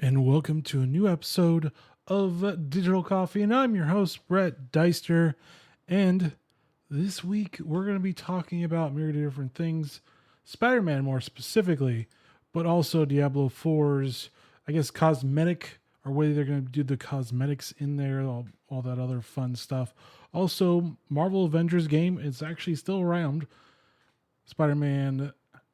and welcome to a new episode of Digital Coffee. And I'm your host, Brett Deister. And this week, we're going to be talking about myriad of different things, Spider Man more specifically, but also Diablo 4's, I guess, cosmetic, or whether they're going to do the cosmetics in there, all that other fun stuff. Also, Marvel Avengers game is actually still around. Spider Man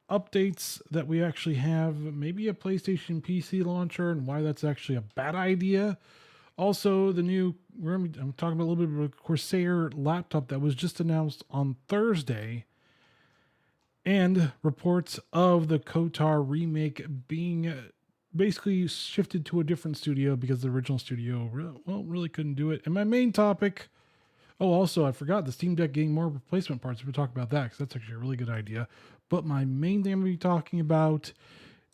updates that we actually have, maybe a PlayStation PC launcher, and why that's actually a bad idea. Also, I'm talking about a little bit of a Corsair laptop that was just announced on Thursday, and reports of the KOTOR Remake being basically shifted to a different studio because the original studio really couldn't do it. And my main topic, also, I forgot the Steam Deck getting more replacement parts. We'll talk about that because that's actually a really good idea. But my main thing I'm going to be talking about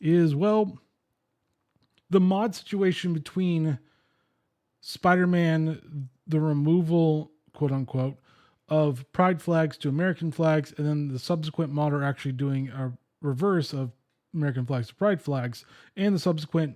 is, the mod situation between Spider-Man, the removal, quote unquote, of pride flags to American flags, and then the subsequent modder actually doing a reverse of American flags to pride flags, and the subsequent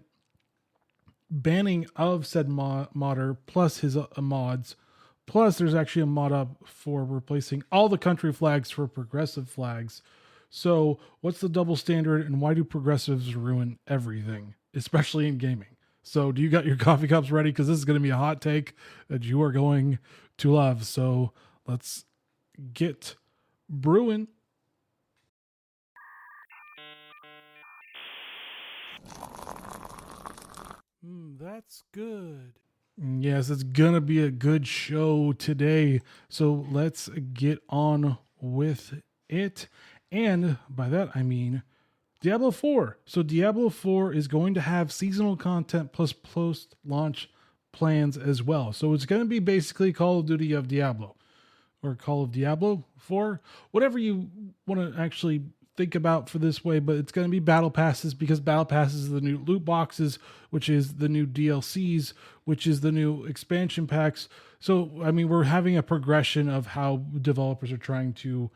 banning of said modder plus his mods. Plus, there's actually a mod up for replacing all the country flags for progressive flags. So, what's the double standard, and why do progressives ruin everything, especially in gaming? So, do you got your coffee cups ready? Because this is going to be a hot take that you are going to love. So, let's get brewing. That's good. Yes, it's going to be a good show today. So let's get on with it. And by that, I mean Diablo 4. So Diablo 4 is going to have seasonal content plus post-launch plans as well. So it's going to be basically Call of Duty of Diablo, or Call of Diablo 4, whatever you want to actually think about for this way, but it's going to be battle passes, because battle passes are the new loot boxes, which is the new DLCs, which is the new expansion packs. So, I mean, we're having a progression of how developers are trying to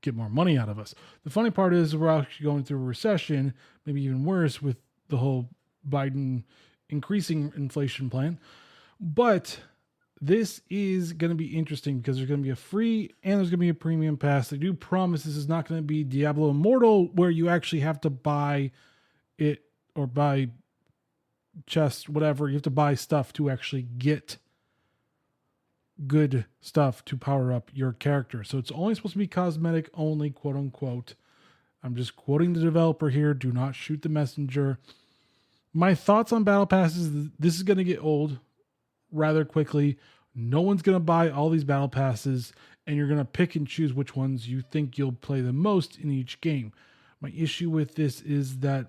get more money out of us. The funny part is we're actually going through a recession, maybe even worse with the whole Biden increasing inflation plan. But this is going to be interesting because there's going to be a free and there's going to be a premium pass. They do promise this is not going to be Diablo Immortal, where you actually have to buy it or buy chests, whatever. You have to buy stuff to actually get good stuff to power up your character. So it's only supposed to be cosmetic only, quote unquote. I'm just quoting the developer here. Do not shoot the messenger. My thoughts on battle passes: this is going to get old rather quickly. No one's going to buy all these battle passes, and you're going to pick and choose which ones you think you'll play the most in each game. My issue with this is that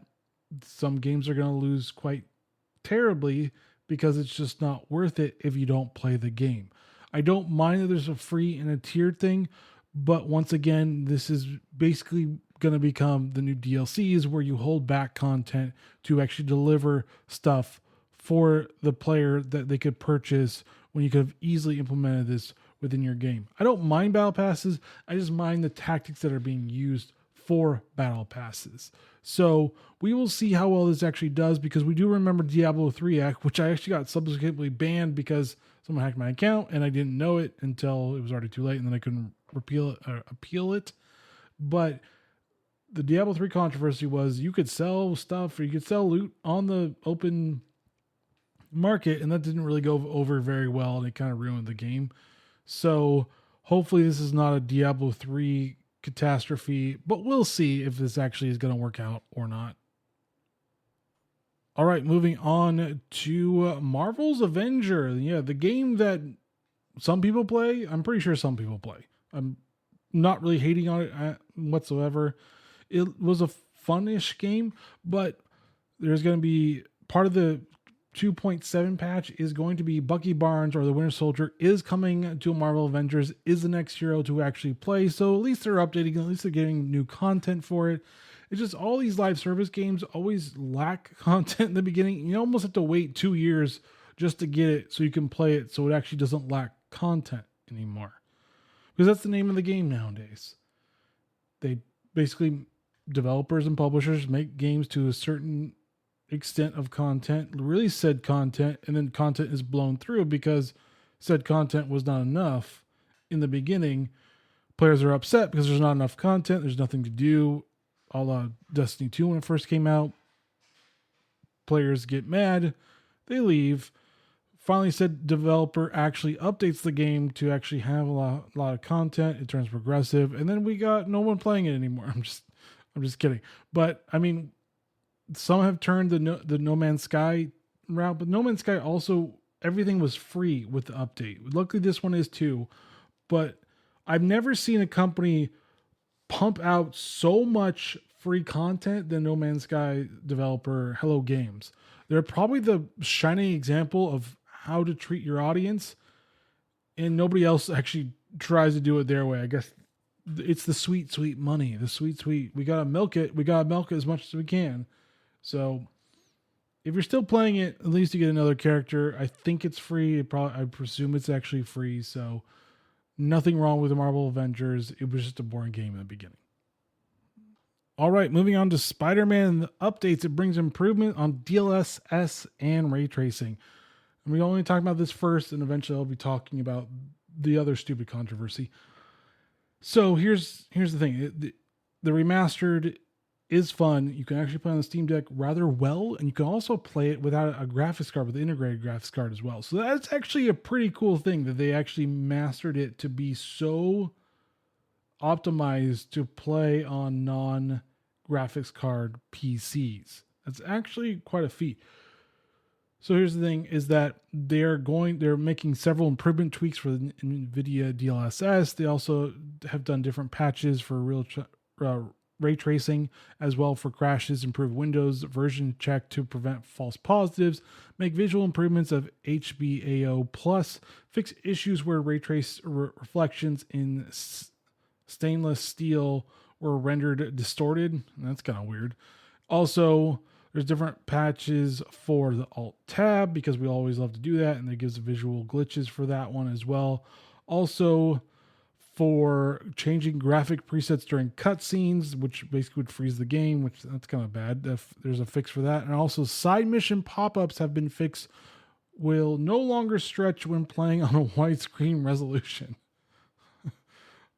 some games are going to lose quite terribly because it's just not worth it if you don't play the game. I don't mind that there's a free and a tiered thing, but once again, this is basically going to become the new DLCs, where you hold back content to actually deliver stuff for the player that they could purchase, when you could have easily implemented this within your game. I don't mind battle passes. I just mind the tactics that are being used for battle passes. So we will see how well this actually does, because we do remember Diablo 3 Act, which I actually got subsequently banned because someone hacked my account and I didn't know it until it was already too late, and then I couldn't appeal it. But the Diablo 3 controversy was you could sell stuff, or you could sell loot on the open market, and that didn't really go over very well, and it kind of ruined the game. So hopefully this is not a Diablo 3 catastrophe, but we'll see if this actually is going to work out or not. All right, moving on to Marvel's Avenger. Yeah, the game that some people play. I'm pretty sure some people play. I'm not really hating on it whatsoever. It was a fun-ish game, but there's going to be part of the 2.7 patch is going to be Bucky Barnes, or the Winter Soldier, is coming to Marvel Avengers, is the next hero to actually play. So at least they're updating, at least they're getting new content for it. It's just all these live service games always lack content in the beginning. You almost have to wait 2 years just to get it so you can play it, so it actually doesn't lack content anymore. Because that's the name of the game nowadays. They basically, developers and publishers make games to a certain extent of content, release said content, and then content is blown through because said content was not enough in the beginning. Players are upset because there's not enough content. There's nothing to do. A la Destiny 2 when it first came out. Players get mad. They leave. Finally said developer actually updates the game to actually have a lot of content. It turns progressive. And then we got no one playing it anymore. I'm just kidding. But I mean, some have turned the No Man's Sky route, but No Man's Sky also, everything was free with the update. Luckily this one is too, but I've never seen a company pump out so much free content than No Man's Sky developer Hello Games. They're probably the shining example of how to treat your audience, and nobody else actually tries to do it their way. I guess it's the sweet, sweet money, the sweet, sweet. We gotta milk it. We gotta milk it as much as we can. So if you're still playing it, at least you get another character. I think it's free. I presume it's actually free. So nothing wrong with the Marvel Avengers. It was just a boring game in the beginning. All right, moving on to Spider-Man and the updates. It brings improvement on DLSS and ray tracing. And we only talk about this first, and eventually I'll be talking about the other stupid controversy. So here's the thing. The remastered is fun. You can actually play on the Steam Deck rather well, and you can also play it without a graphics card, with the integrated graphics card as well. So that's actually a pretty cool thing that they actually mastered it to be so optimized to play on non-graphics card PCs. That's actually quite a feat. So here's the thing, is that they're making several improvement tweaks for the NVIDIA DLSS. They also have done different patches for ray tracing as well for crashes, improve Windows version check to prevent false positives, make visual improvements of HBAO plus, fix issues where ray trace reflections in stainless steel were rendered distorted. That's kind of weird. Also, there's different patches for the Alt tab because we always love to do that, and it gives visual glitches for that one as well. Also, for changing graphic presets during cutscenes, which basically would freeze the game, which that's kind of bad. There's a fix for that. And also, side mission pop-ups have been fixed, will no longer stretch when playing on a widescreen resolution.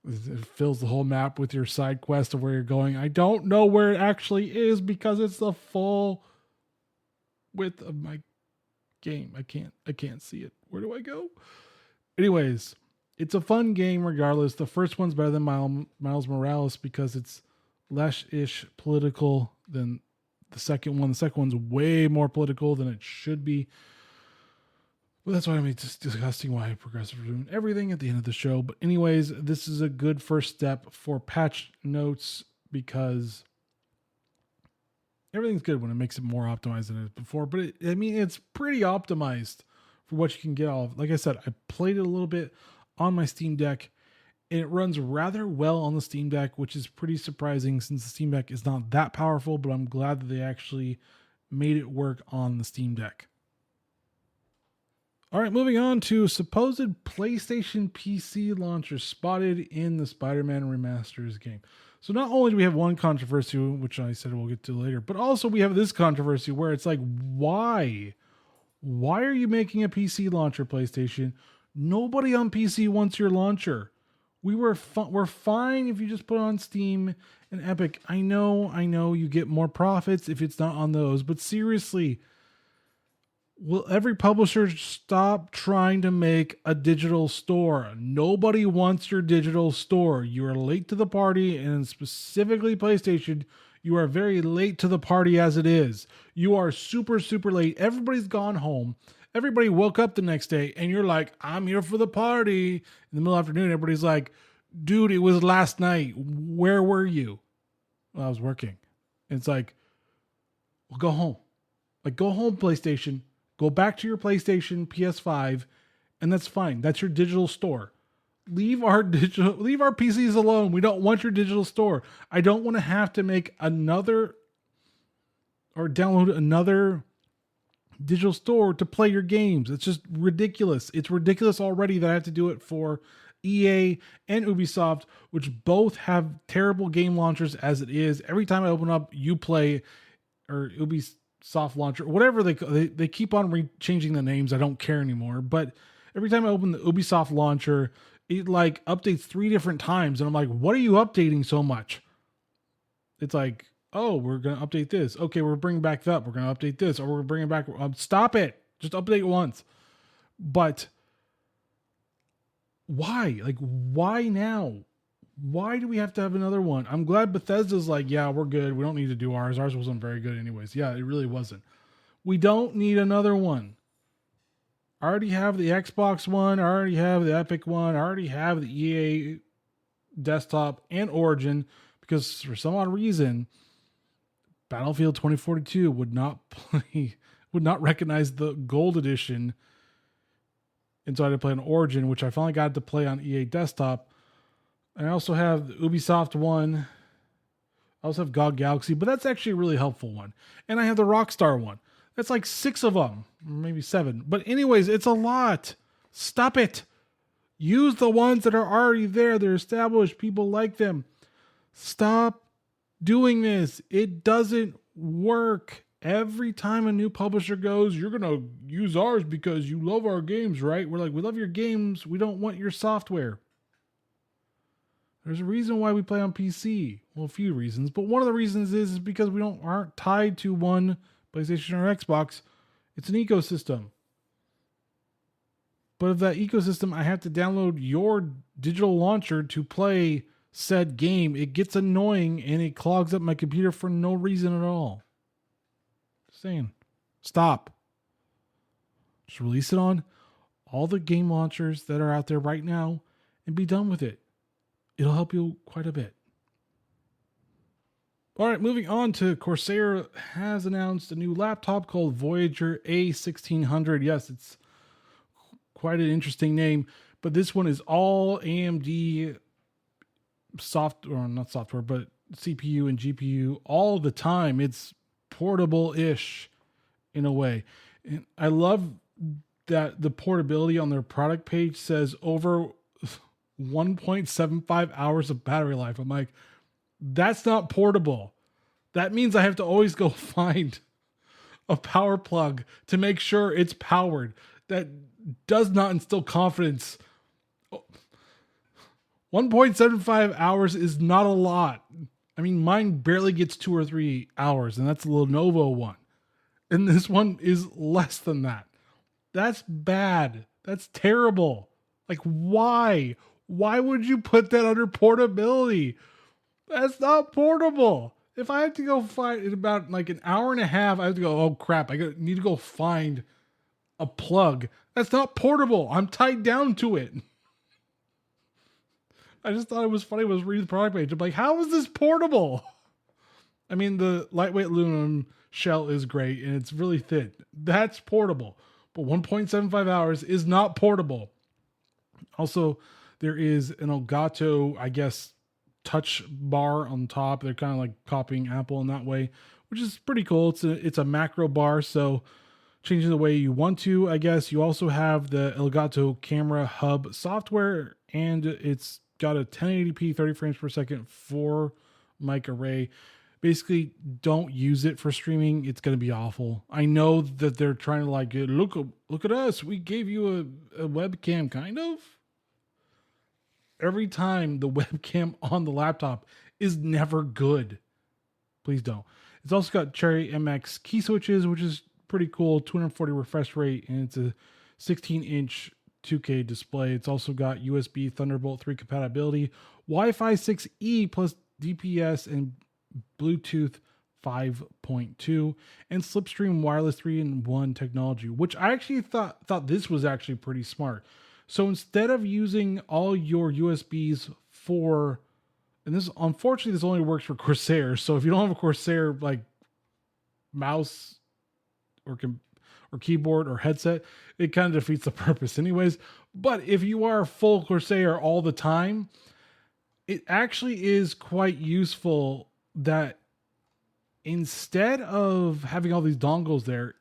It fills the whole map with your side quest of where you're going. I don't know where it actually is because it's the full width of my game. I can't see it. Where do I go? Anyways, it's a fun game regardless. The first one's better than Miles Morales because it's less-ish political than the second one. The second one's way more political than it should be. Well, that's why I'm just discussing why progressive are doing everything at the end of the show. But anyways, this is a good first step for patch notes because everything's good when it makes it more optimized than it was before. But it's pretty optimized for what you can get off. Like I said, I played it a little bit on my Steam Deck, and it runs rather well on the Steam Deck, which is pretty surprising since the Steam Deck is not that powerful. But I'm glad that they actually made it work on the Steam Deck. All right, moving on to supposed PlayStation PC launcher spotted in the Spider-Man Remasters game. So not only do we have one controversy, which I said we'll get to later, but also we have this controversy where it's like, why? Why are you making a PC launcher, PlayStation? Nobody on PC wants your launcher. We're fine if you just put it on Steam and Epic. I know you get more profits if it's not on those, but seriously, will every publisher stop trying to make a digital store? Nobody wants your digital store. You are late to the party, and specifically PlayStation, you are very late to the party as it is. You are super, super late. Everybody's gone home. Everybody woke up the next day, and you're like, I'm here for the party. In the middle of the afternoon, everybody's like, dude, it was last night. Where were you? Well, I was working. And it's like, well, go home. Like, go home, PlayStation. Go back to your PlayStation, PS5, and that's fine. That's your digital store. Leave our PCs alone. We don't want your digital store. I don't want to have to make another or download another digital store to play your games. It's just ridiculous. It's ridiculous already that I have to do it for EA and Ubisoft, which both have terrible game launchers as it is. Every time I open up Uplay or Soft Launcher, whatever they keep on changing the names. I don't care anymore. But every time I open the Ubisoft Launcher, it like updates 3 different times. And I'm like, what are you updating so much? It's like, oh, we're going to update this. Okay, we're bringing back that. We're going to update this. Or we're bringing back, stop it. Just update once. But why? Like, why now? Why do we have to have another one? I'm glad Bethesda's like, yeah, we're good. We don't need to do ours. Ours wasn't very good anyways. Yeah, it really wasn't. We don't need another one. I already have the Xbox one. I already have the Epic one. I already have the EA desktop and Origin, because for some odd reason, Battlefield 2042 would not recognize the gold edition. And so I had to play on Origin, which I finally got to play on EA desktop. And I also have the Ubisoft one. I also have GOG Galaxy, but that's actually a really helpful one. And I have the Rockstar one. That's like 6 of them, maybe 7. But anyways, it's a lot. Stop it. Use the ones that are already there. They're established. People like them. Stop doing this. It doesn't work. Every time a new publisher goes, you're going to use ours because you love our games, right? We're like, we love your games. We don't want your software. There's a reason why we play on PC. Well, a few reasons, but one of the reasons is because we aren't tied to one PlayStation or Xbox. It's an ecosystem. But of that ecosystem, I have to download your digital launcher to play said game. It gets annoying and it clogs up my computer for no reason at all. Just saying. Stop. Just release it on all the game launchers that are out there right now and be done with it. It'll help you quite a bit. All right, moving on to Corsair has announced a new laptop called Voyager A1600. Yes, it's quite an interesting name, but this one is all AMD not software, but CPU and GPU all the time. It's portable-ish in a way. And I love that the portability on their product page says over 1.75 hours of battery life. I'm like, that's not portable. That means I have to always go find a power plug to make sure it's powered. That does not instill confidence. 1.75 hours is not a lot. I mean, mine barely gets 2 or 3 hours, and that's the Lenovo one. And this one is less than that. That's bad. That's terrible. Like, why? Why would you put that under portability? That's not portable. If I have to go find in about like an hour and a half, I have to go, oh crap, need to go find a plug. That's not portable. I'm tied down to it. I just thought it was funny. I was reading the product page. I'm like, how is this portable? I mean, the lightweight aluminum shell is great and it's really thin. That's portable. But 1.75 hours is not portable. Also, there is an Elgato, I guess, touch bar on top. They're kind of like copying Apple in that way, which is pretty cool. It's a macro bar, so changing the way you want to, I guess. You also have the Elgato Camera Hub software, and it's got a 1080p 30 frames per second 4 mic array. Basically, don't use it for streaming. It's going to be awful. I know that they're trying to like, look at us. We gave you a webcam, kind of. Every time the webcam on the laptop is never good. Please don't. It's also got Cherry MX key switches, which is pretty cool. 240 refresh rate, and it's a 16-inch 2K display. It's also got USB Thunderbolt 3 compatibility, Wi-Fi 6E plus DPS and Bluetooth 5.2, and Slipstream Wireless 3-in-1 technology, which I actually thought this was actually pretty smart. So instead of using all your USBs and this, unfortunately, this only works for Corsair. So if you don't have a Corsair like mouse or keyboard or headset, it kind of defeats the purpose anyways. But if you are full Corsair all the time, it actually is quite useful that instead of having all these dongles there,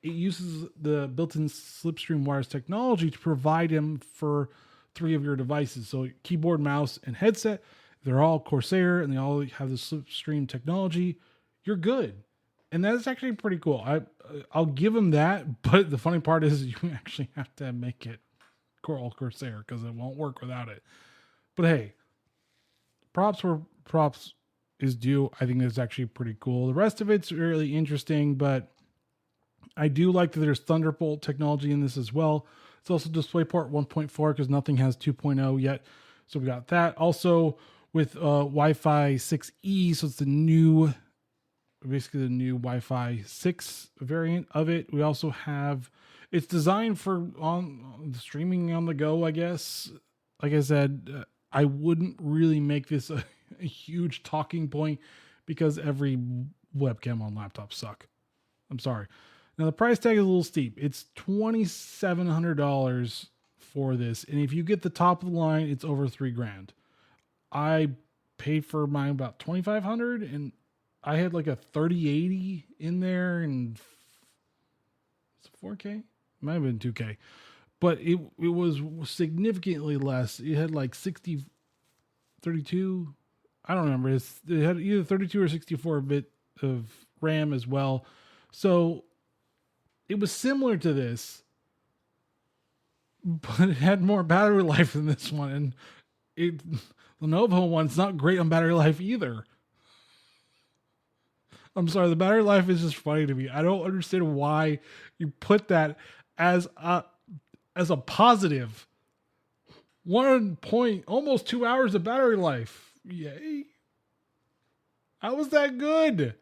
it uses the built-in Slipstream wireless technology to provide them for 3 of your devices. So keyboard, mouse, and headset, they're all Corsair and they all have the Slipstream technology. You're good. And that's actually pretty cool. I'll give them that, but the funny part is you actually have to make it Corsair because it won't work without it. But hey, props where props is due. I think that's actually pretty cool. The rest of it's really interesting, but I do like that there's Thunderbolt technology in this as well. It's also DisplayPort 1.4 because nothing has 2.0 yet. So we got that. Also with Wi-Fi 6E, so it's the new, basically the new Wi-Fi 6 variant of it. We also have, it's designed for on streaming on the go, I guess. Like I said, I wouldn't really make this a huge talking point because every webcam on laptops suck. I'm sorry. Now the price tag is a little steep. It's $2,700 for this, and if you get the top of the line, it's over $3,000. I paid for mine about $2,500, and I had like a 3080 in there, and it's 4K. It might have been 2K, but it was significantly less. It had like 32. I don't remember. It had either 32 or 64 bit of RAM as well. So it was similar to this, but it had more battery life than this one. And the Lenovo one's not great on battery life either. I'm sorry, the battery life is just funny to me. I don't understand why you put that as a positive. 1 point, almost 2 hours of battery life. Yay. How was that good?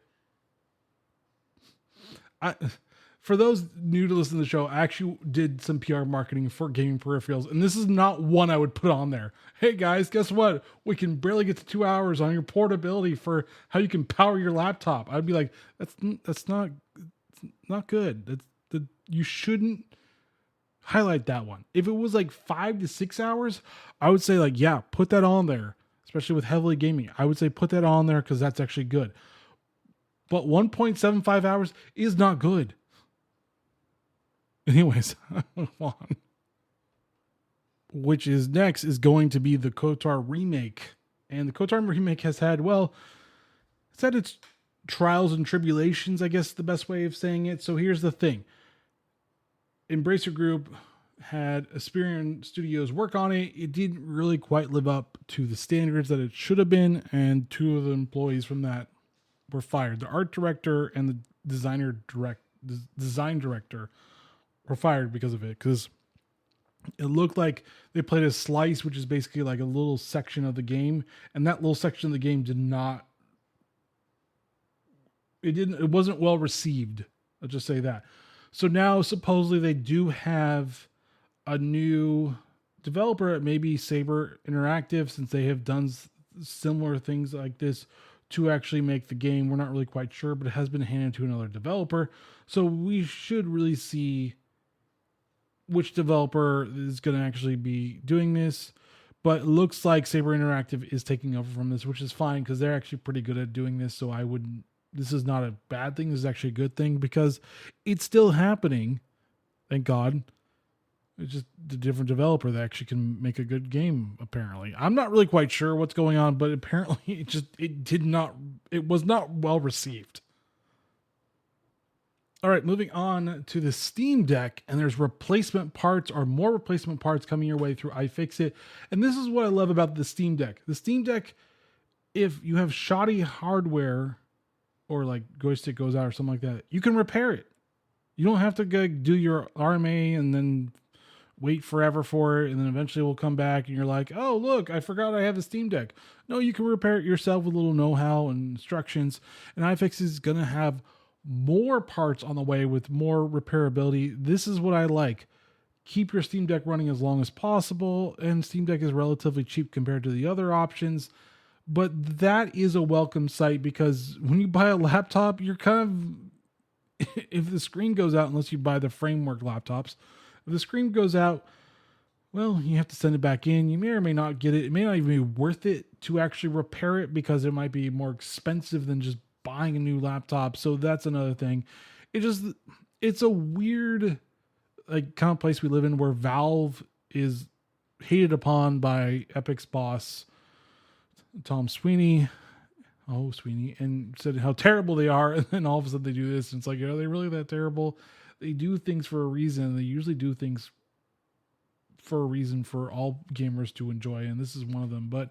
For those new to listen to the show, I actually did some PR marketing for gaming peripherals, and this is not one I would put on there. Hey guys, guess what? We can barely get to 2 hours on your portability for how you can power your laptop. I'd be like, that's not good. You shouldn't highlight that one. If it was like 5 to 6 hours, I would say like, yeah, put that on there, especially with heavily gaming. I would say put that on there because that's actually good. But 1.75 hours is not good. Anyways, move on. Which is next is going to be the KOTOR Remake. And the KOTOR Remake has had, well, it's had its trials and tribulations, I guess the best way of saying it. So here's the thing. Embracer Group had Aspirion Studios work on it. It didn't really quite live up to the standards that it should have been, and two of the employees from that were fired. The art director and the design director were fired because of it, because it looked like they played a slice, which is basically like a little section of the game, and that little section of the game it wasn't well received. I'll just say that. So now supposedly they do have a new developer at maybe Saber Interactive, since they have done similar things like this to actually make the game. We're not really quite sure, but it has been handed to another developer. So we should really see which developer is going to actually be doing this. But it looks like Saber Interactive is taking over from this, which is fine because they're actually pretty good at doing this. So this is not a bad thing. This is actually a good thing because it's still happening. Thank God. It's just a different developer that actually can make a good game, apparently. I'm not really quite sure what's going on, but apparently it was not well received. All right, moving on to the Steam Deck, and there's replacement parts or more replacement parts coming your way through iFixit. And this is what I love about the Steam Deck. The Steam Deck, if you have shoddy hardware or like joystick goes out or something like that, you can repair it. You don't have to go do your RMA and then wait forever for it, and then eventually we'll come back and you're like, oh, look, I forgot I have a Steam Deck. No, you can repair it yourself with a little know-how and instructions, and iFixit is going to have more parts on the way with more repairability. This is what I like. Keep your Steam Deck running as long as possible, and Steam Deck is relatively cheap compared to the other options, but that is a welcome sight because when you buy a laptop, you're kind of, if the screen goes out, unless you buy the framework laptops, if the screen goes out, well, you have to send it back in. You may or may not get it. It may not even be worth it to actually repair it because it might be more expensive than just buying a new laptop. So that's another thing. It's a weird like kind of place we live in where Valve is hated upon by Epic's boss, Tom Sweeney. oh, Sweeney, and said how terrible they are. And then all of a sudden they do this. And it's like, are they really that terrible? They do things for a reason. They usually do things for a reason for all gamers to enjoy. And this is one of them. But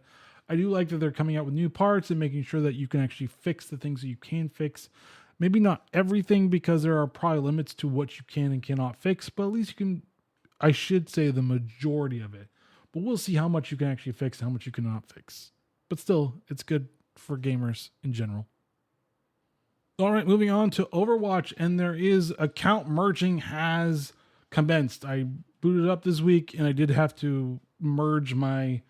I do like that they're coming out with new parts and making sure that you can actually fix the things that you can fix. Maybe not everything, because there are probably limits to what you can and cannot fix, but at least you can, I should say, the majority of it. But we'll see how much you can actually fix and how much you cannot fix. But still, it's good for gamers in general. All right, moving on to Overwatch, and there is account merging has commenced. I booted up this week, and I did have to merge my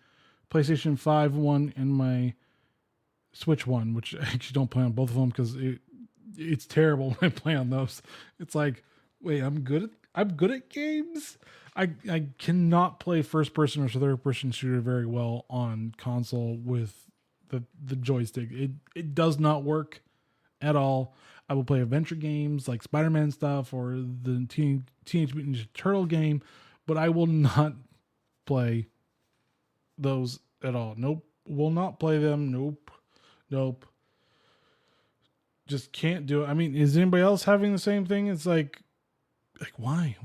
PlayStation 5 one and my Switch one, which I actually don't play on both of them because it's terrible when I play on those. It's like, wait, I'm good at games. I cannot play first person or third person shooter very well on console with the joystick. It does not work at all. I will play adventure games like Spider-Man stuff or the Teenage Mutant Ninja Turtle game, but I will not play those at all. Nope. Will not play them. Nope. Just can't do it. I mean, is anybody else having the same thing? It's like why?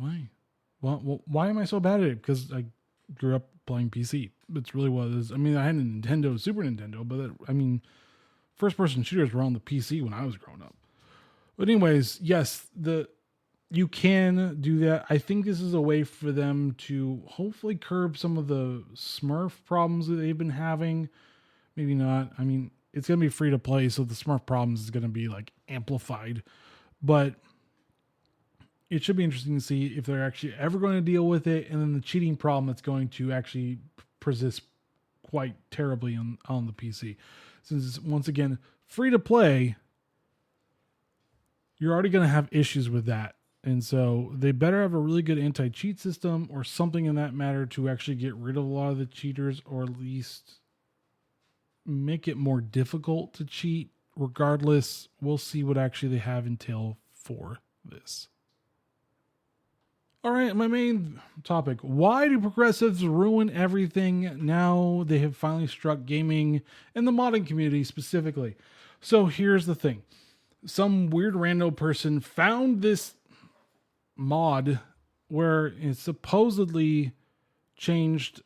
Well, why am I so bad at it? Because I grew up playing PC. It's really what it is. I mean, I had a Nintendo, Super Nintendo, but first person shooters were on the PC when I was growing up. But anyways, yes, you can do that. I think this is a way for them to hopefully curb some of the Smurf problems that they've been having. Maybe not. I mean, it's going to be free to play, so the Smurf problems is going to be like amplified. But it should be interesting to see if they're actually ever going to deal with it. And then the cheating problem that's going to actually persist quite terribly on the PC. Since it's, once again, free to play, you're already going to have issues with that. And so they better have a really good anti-cheat system or something in that matter to actually get rid of a lot of the cheaters, or at least make it more difficult to cheat. Regardless, we'll see what actually they have entail for this. All right, my main topic. Why do progressives ruin everything now they have finally struck gaming and the modding community specifically? So here's the thing. Some weird rando person found this mod where it supposedly changed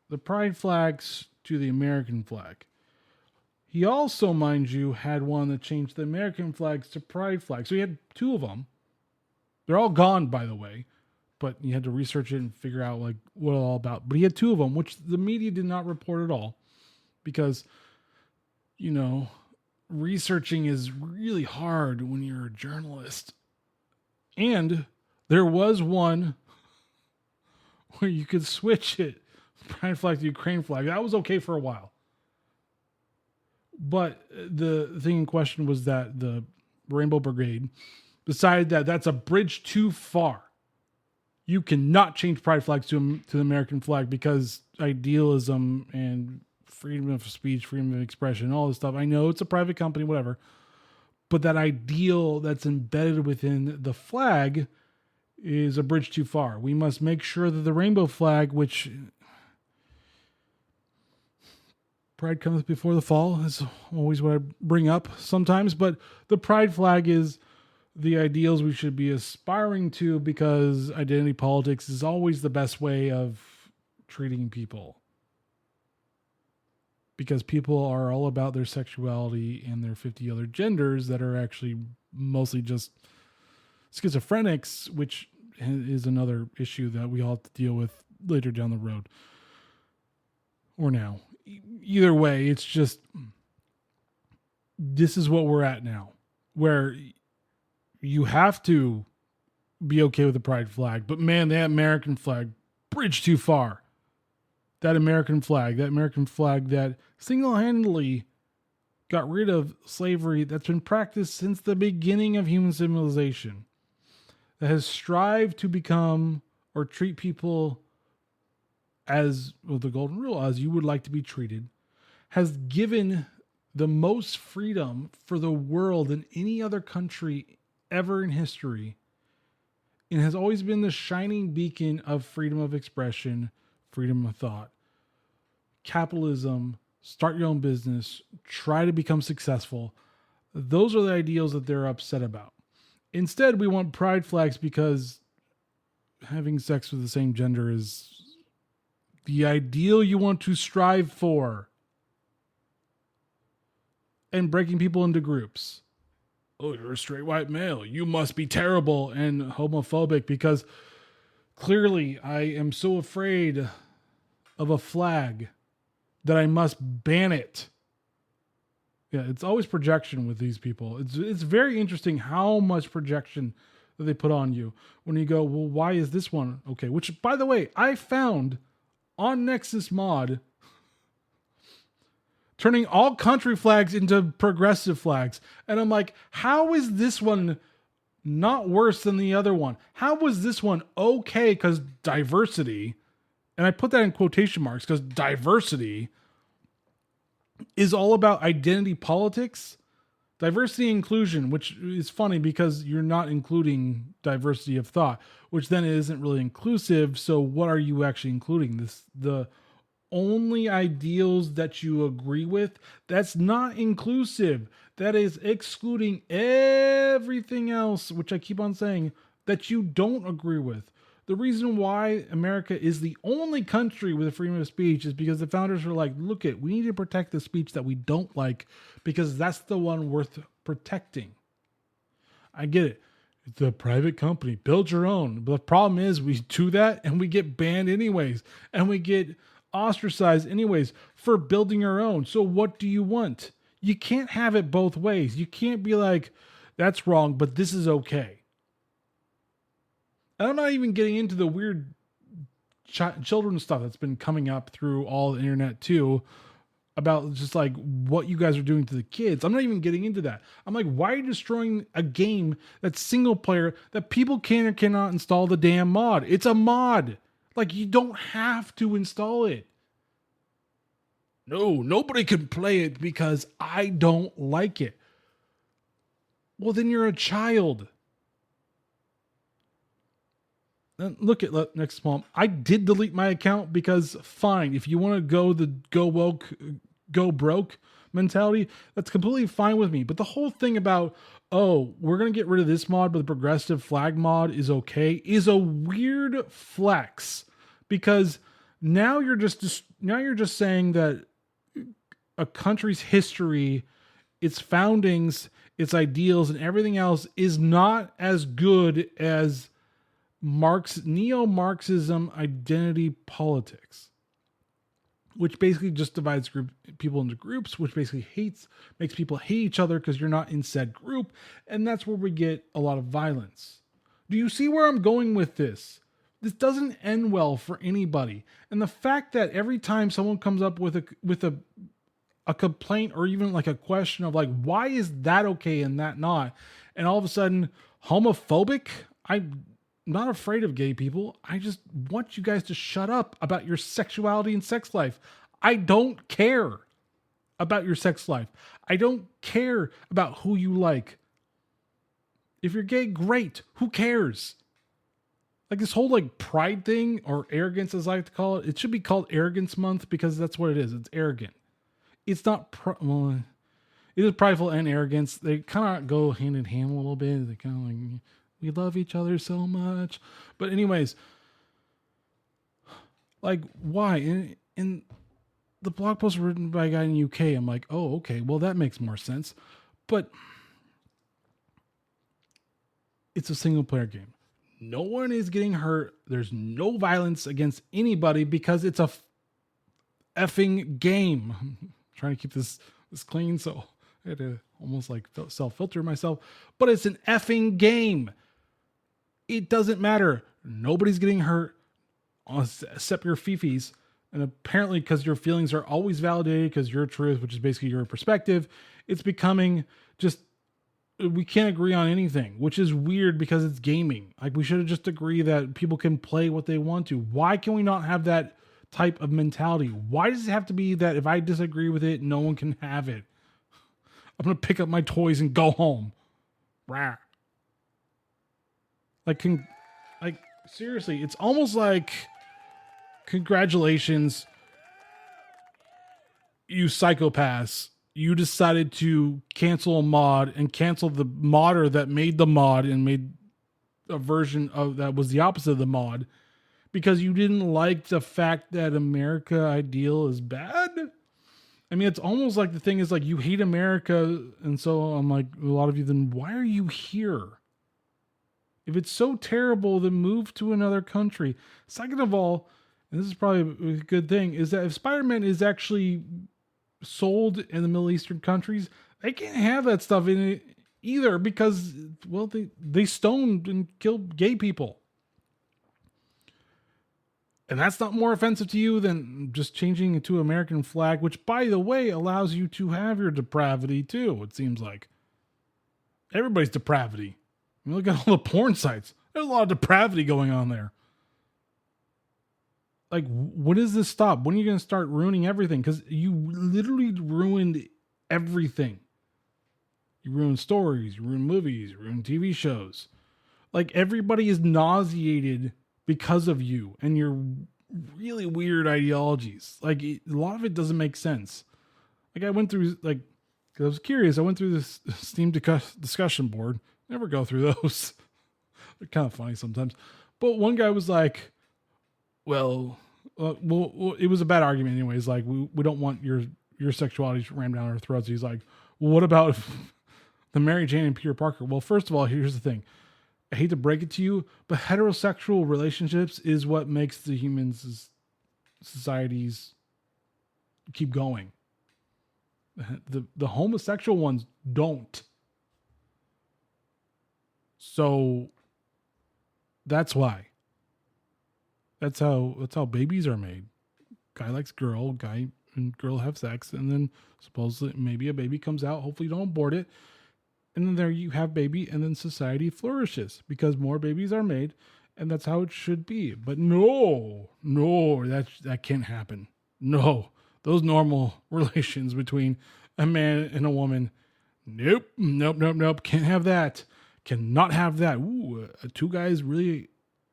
the pride flags to the American flag. He also, mind you, had one that changed the American flags to pride flags. So he had two of them. They're all gone, by the way. But you had to research it and figure out like what it's all about. But he had two of them, which the media did not report at all, because, researching is really hard when you're a journalist. And there was one where you could switch it, pride flag to Ukraine flag. That was okay for a while. But the thing in question was that the Rainbow Brigade decided that that's a bridge too far. You cannot change pride flags to the American flag because idealism and freedom of speech, freedom of expression, all this stuff. I know it's a private company, whatever. But that ideal that's embedded within the flag is a bridge too far. We must make sure that the rainbow flag, which pride comes before the fall, is always what I bring up sometimes. But the pride flag is the ideals we should be aspiring to, because identity politics is always the best way of treating people. Because people are all about their sexuality and their 50 other genders that are actually mostly just schizophrenics, which is another issue that we all have to deal with later down the road. Or now. Either way, it's just, this is what we're at now, where you have to be okay with the pride flag. But man, that American flag, bridge too far. That American flag that single-handedly got rid of slavery that's been practiced since the beginning of human civilization, that has strived to become or treat people as, well, the golden rule, as you would like to be treated, has given the most freedom for the world than any other country ever in history, and has always been the shining beacon of freedom of expression, freedom of thought. Capitalism start your own business, try to become successful. Those are the ideals that they're upset about. Instead, we want pride flags because having sex with the same gender is the ideal you want to strive for. And breaking people into groups. Oh, you're a straight white male. You must be terrible and homophobic because clearly I am so afraid of a flag that I must ban it. Yeah, it's always projection with these people. It's very interesting how much projection that they put on you when you go, well, why is this one okay? Which, by the way, I found on Nexus Mod turning all country flags into progressive flags. And I'm like, how is this one not worse than the other one? How was this one okay because diversity, and I put that in quotation marks because diversity is all about identity politics, diversity and inclusion, which is funny because you're not including diversity of thought, which then isn't really inclusive. So what are you actually including? The only ideals that you agree with, that's not inclusive. That is excluding everything else, which I keep on saying, that you don't agree with. The reason why America is the only country with freedom of speech is because the founders were like, look it, we need to protect the speech that we don't like because that's the one worth protecting. I get it. It's a private company. Build your own. But the problem is we do that and we get banned anyways. And we get ostracized anyways for building our own. So what do you want? You can't have it both ways. You can't be like, that's wrong, but this is okay. And I'm not even getting into the weird children stuff that's been coming up through all the internet too, about just like what you guys are doing to the kids. I'm not even getting into that. I'm like, why are you destroying a game that's single player that people can or cannot install the damn mod? It's a mod. Like, you don't have to install it. No, nobody can play it because I don't like it. Well, then you're a child. And look at next month. I did delete my account because fine, if you want to go the go woke, go broke mentality, that's completely fine with me. But the whole thing about, oh, we're going to get rid of this mod, but the progressive flag mod is okay, is a weird flex because now you're just saying that a country's history, its foundings, its ideals, and everything else is not as good as neo-Marxism identity politics, which basically just divides people into groups, which basically makes people hate each other because you're not in said group. And that's where we get a lot of violence. Do you see where I'm going with this? This doesn't end well for anybody. And the fact that every time someone comes up with a complaint or even like a question of like, why is that okay and that not? And all of a sudden, homophobic? I'm not afraid of gay people. I just want you guys to shut up about your sexuality and sex life. I don't care about your sex life. I don't care about who you like. If you're gay, great. Who cares? Like this whole like pride thing or arrogance, as I like to call it, it should be called Arrogance Month because that's what it is. It's arrogant. It's not, well, it is prideful and arrogance. They kind of go hand in hand a little bit. They kind of like, we love each other so much. But anyways, like why? In the blog post written by a guy in the UK, I'm like, oh, okay, well that makes more sense. But it's a single player game. No one is getting hurt. There's no violence against anybody because it's a effing game. I'm trying to keep this clean, so I had to almost like self-filter myself. But it's an effing game. It doesn't matter. Nobody's getting hurt except your fifis. And apparently because your feelings are always validated because your truth, which is basically your perspective, it's becoming just, we can't agree on anything, which is weird because it's gaming. Like we should have just agreed that people can play what they want to. Why can we not have that type of mentality? Why does it have to be that if I disagree with it, no one can have it? I'm going to pick up my toys and go home. Rah. Like seriously, it's almost like, congratulations, you psychopaths, you decided to cancel a mod and cancel the modder that made the mod and made a version of that was the opposite of the mod because you didn't like the fact that America ideal is bad. I mean, it's almost like the thing is like you hate America. And so I'm like, a lot of you, then why are you here? If it's so terrible, then move to another country. Second of all, and this is probably a good thing, is that if Spider-Man is actually sold in the Middle Eastern countries, they can't have that stuff in it either because, well, they stoned and killed gay people. And that's not more offensive to you than just changing it to American flag, which, by the way, allows you to have your depravity too, it seems like. Everybody's depravity. I mean, look at all the porn sites. There's a lot of depravity going on there. Like, when does this stop? When are you going to start ruining everything? Because you literally ruined everything. You ruined stories, you ruined movies, you ruined TV shows. Like, everybody is nauseated because of you and your really weird ideologies. Like, a lot of it doesn't make sense. Like, I went through, like, because I was curious, I went through this Steam discussion board. Never go through those. They're kind of funny sometimes. But one guy was like, well, it was a bad argument anyways. Like, we don't want your sexuality rammed down our throats. He's like, well, what about the Mary Jane and Peter Parker? Well, first of all, here's the thing. I hate to break it to you, but heterosexual relationships is what makes the humans' societies keep going. The homosexual ones don't. So that's why. That's how babies are made. Guy likes girl, guy and girl have sex, and then supposedly maybe a baby comes out. Hopefully you don't abort it. And then there you have baby, and then society flourishes because more babies are made, and that's how it should be. But no, that can't happen. No, those normal relations between a man and a woman, nope, can't have that. Cannot have that. Ooh, two guys really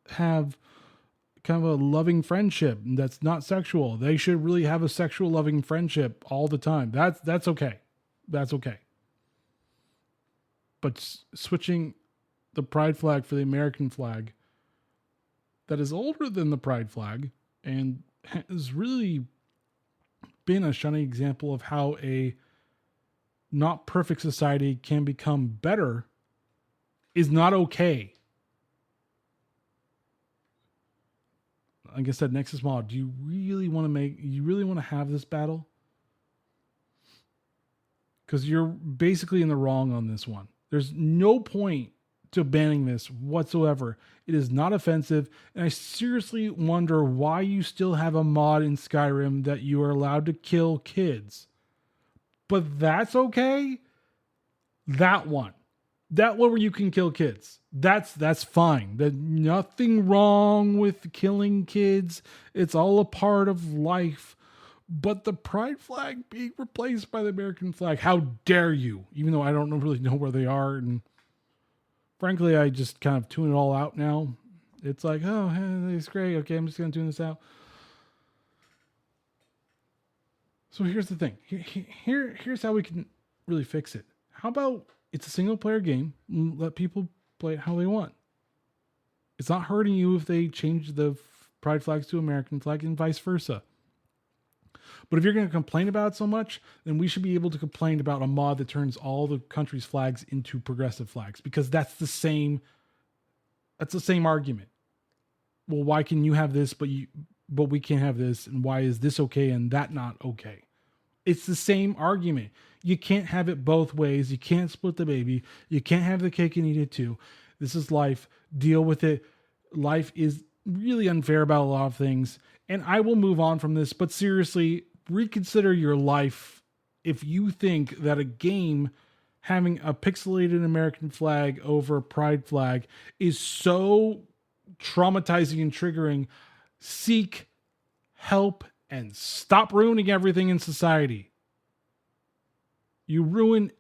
have kind of a loving friendship that's not sexual. They should really have a sexual loving friendship all the time. That's okay. That's okay. But switching the pride flag for the American flag that is older than the pride flag and has really been a shining example of how a not perfect society can become better is not okay. Like I said, Nexus Mod, do you really want to have this battle? Because you're basically in the wrong on this one. There's no point to banning this whatsoever. It is not offensive, and I seriously wonder why you still have a mod in Skyrim that you are allowed to kill kids. But that's okay. That one where you can kill kids. That's fine. There's nothing wrong with killing kids. It's all a part of life. But the pride flag being replaced by the American flag, how dare you? Even though I don't really know where they are. And frankly, I just kind of tune it all out now. It's like, oh, it's great. Okay, I'm just going to tune this out. So here's the thing. Here's how we can really fix it. How about it's a single player game. Let people play it how they want. It's not hurting you if they change the pride flags to American flag and vice versa. But if you're going to complain about it so much, then we should be able to complain about a mod that turns all the country's flags into progressive flags, because that's the same argument. Well, why can you have this, but we can't have this, and why is this okay and that not okay? It's the same argument. You can't have it both ways. You can't split the baby. You can't have the cake and eat it too. This is life. Deal with it. Life is really unfair about a lot of things. And I will move on from this, but seriously, reconsider your life if you think that a game having a pixelated American flag over a pride flag is so traumatizing and triggering. Seek help and stop ruining everything in society. You ruin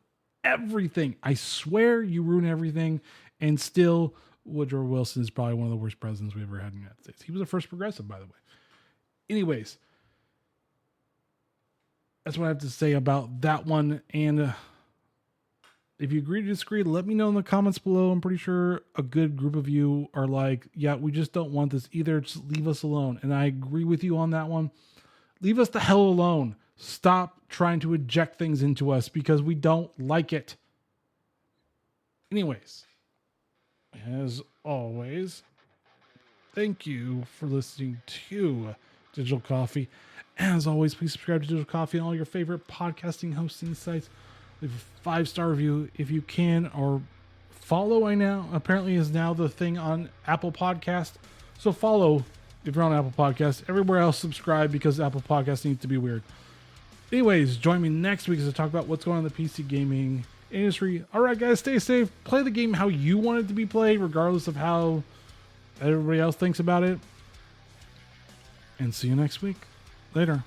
everything. I swear you ruin everything. And still, Woodrow Wilson is probably one of the worst presidents we ever had in the United States. He was the first progressive, by the way. Anyways, that's what I have to say about that one. And if you agree to disagree, let me know in the comments below. I'm pretty sure a good group of you are like, yeah, we just don't want this either. Just leave us alone. And I agree with you on that one. Leave us the hell alone. Stop trying to eject things into us because we don't like it. Anyways, as always, thank you for listening to Digital Coffee. As always, please subscribe to Digital Coffee on all your favorite podcasting hosting sites. Leave a 5-star review if you can, or follow. I now apparently is now the thing on Apple Podcast. So follow if you're on Apple Podcast. Everywhere else, subscribe because Apple Podcast needs to be weird. Anyways, join me next week as I talk about what's going on in the PC gaming industry. All right, guys, stay safe. Play the game how you want it to be played, regardless of how everybody else thinks about it. And see you next week. Later.